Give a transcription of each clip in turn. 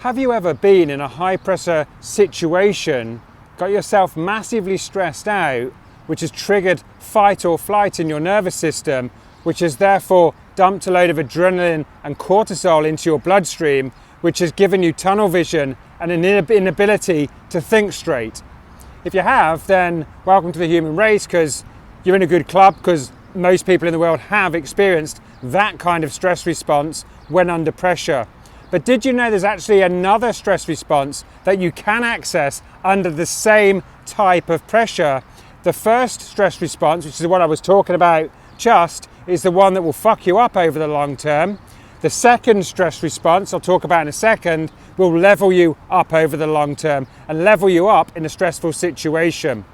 Have you ever been in a high pressure situation, got yourself massively stressed out, which has triggered fight or flight in your nervous system, which has therefore dumped a load of adrenaline and cortisol into your bloodstream, which has given you tunnel vision and an inability to think straight? If you have, then welcome to the human race, because you're in a good club, because most people in the world have experienced that kind of stress response when under pressure. But did you know there's actually another stress response that you can access under the same type of pressure? The first stress response, which is what I was talking about just, is the one that will fuck you up over the long term. The second stress response, I'll talk about in a second, will level you up over the long term and level you up in a stressful situation.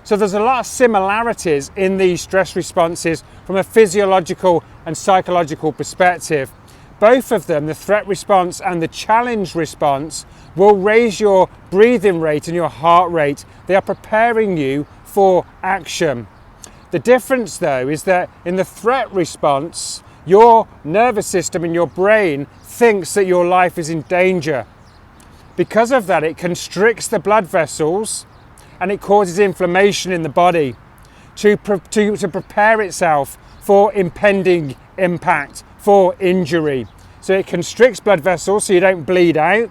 So there's a lot of similarities in these stress responses from a physiological and psychological perspective. Both of them, the threat response and the challenge response, will raise your breathing rate and your heart rate. They are preparing you for action. The difference, though, is that in the threat response, your nervous system and your brain thinks that your life is in danger. Because of that, it constricts the blood vessels and it causes inflammation in the body to prepare itself for impending impact, for injury. So it constricts blood vessels so you don't bleed out,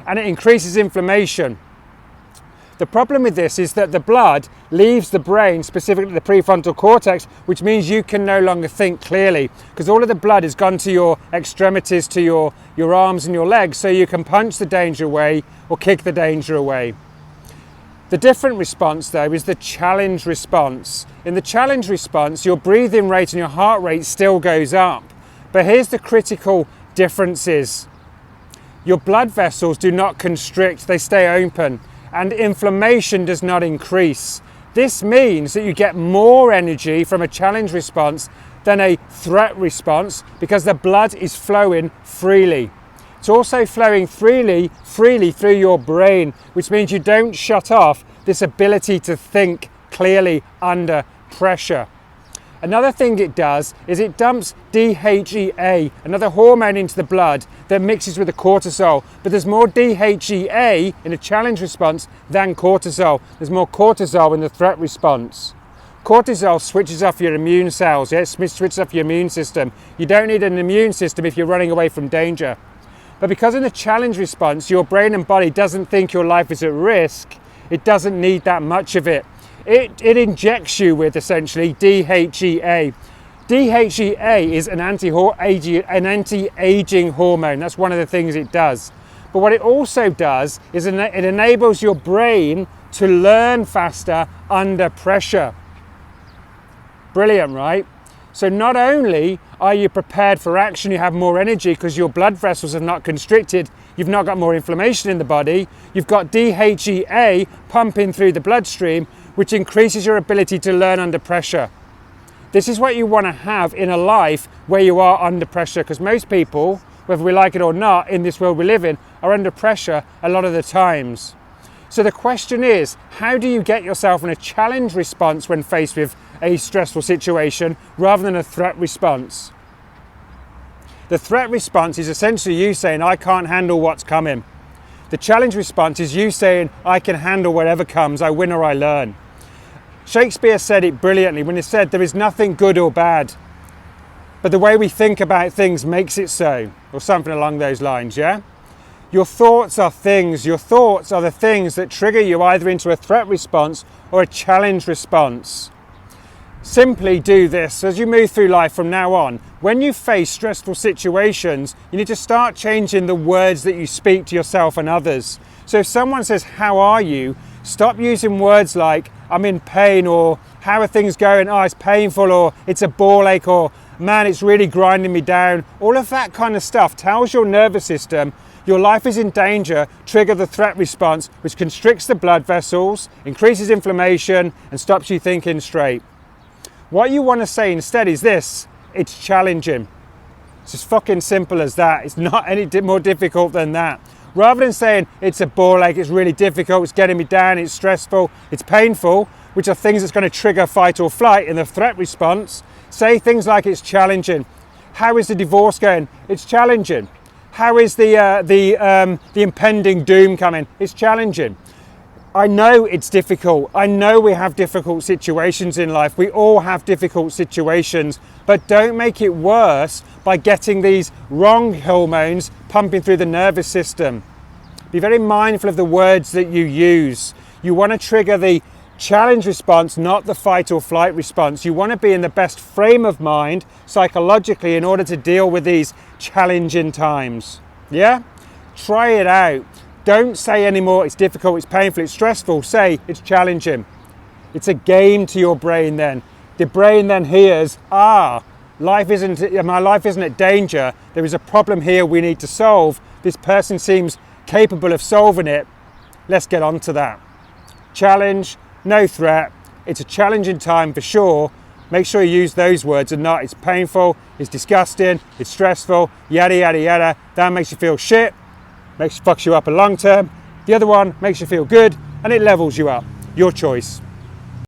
and it increases inflammation. The problem with this is that the blood leaves the brain, specifically the prefrontal cortex, which means you can no longer think clearly, because all of the blood has gone to your extremities, to your arms and your legs, so you can punch the danger away or kick the danger away. The different response, though, is the challenge response. In the challenge response, your breathing rate and your heart rate still goes up. But here's the critical differences. Your blood vessels do not constrict, they stay open, and inflammation does not increase. This means that you get more energy from a challenge response than a threat response, because the blood is flowing freely. It's also flowing freely through your brain, which means you don't shut off this ability to think clearly under pressure. Another thing it does is it dumps DHEA, another hormone, into the blood that mixes with the cortisol. But there's more DHEA in a challenge response than cortisol. There's more cortisol in the threat response. Cortisol switches off your immune cells, it switches off your immune system. You don't need an immune system if you're running away from danger. But because in the challenge response, your brain and body doesn't think your life is at risk, it doesn't need that much of it. It injects you with essentially DHEA. DHEA is an anti-aging hormone. That's one of the things it does. But what it also does is it enables your brain to learn faster under pressure. Brilliant, right? So not only are you prepared for action, you have more energy because your blood vessels have not constricted, you've not got more inflammation in the body, you've got DHEA pumping through the bloodstream, which increases your ability to learn under pressure. This is what you want to have in a life where you are under pressure, because most people, whether we like it or not, in this world we live in, are under pressure a lot of the times. So the question is, how do you get yourself in a challenge response when faced with a stressful situation rather than a threat response? The threat response is essentially you saying, I can't handle what's coming. The challenge response is you saying, I can handle whatever comes, I win or I learn. Shakespeare said it brilliantly when he said there is nothing good or bad, but the way we think about things makes it so, or something along those lines, yeah? Your thoughts are things. Your thoughts are the things that trigger you either into a threat response or a challenge response. Simply do this as you move through life from now on. When you face stressful situations, you need to start changing the words that you speak to yourself and others. So if someone says, how are you? Stop using words like, I'm in pain, or how are things going? Oh, it's painful, or it's a ball ache, or man, it's really grinding me down. All of that kind of stuff tells your nervous system your life is in danger, trigger the threat response, which constricts the blood vessels, increases inflammation, and stops you thinking straight. What you want to say instead is this: it's challenging. It's as fucking simple as that. It's not any more difficult than that. Rather than saying it's a ball ache, it's really difficult, it's getting me down, it's stressful, it's painful, which are things that's going to trigger fight or flight in the threat response, say things like it's challenging. How is the divorce going? It's challenging. How is the impending doom coming? It's challenging. I know it's difficult. I know we have difficult situations in life. We all have difficult situations, but don't make it worse by getting these wrong hormones pumping through the nervous system. Be very mindful of the words that you use. You want to trigger the challenge response, not the fight or flight response. You want to be in the best frame of mind psychologically in order to deal with these challenging times. Yeah? Try it out. Don't say anymore, it's difficult, it's painful, it's stressful. Say, it's challenging. It's a game to your brain then. The brain then hears, my life isn't at danger. There is a problem here we need to solve. This person seems capable of solving it. Let's get on to that. Challenge, no threat. It's a challenging time for sure. Make sure you use those words and not it's painful, it's disgusting, it's stressful, yada, yada, yada. That makes you feel shit. Fucks you up a long term. The other one makes you feel good and it levels you up. Your choice.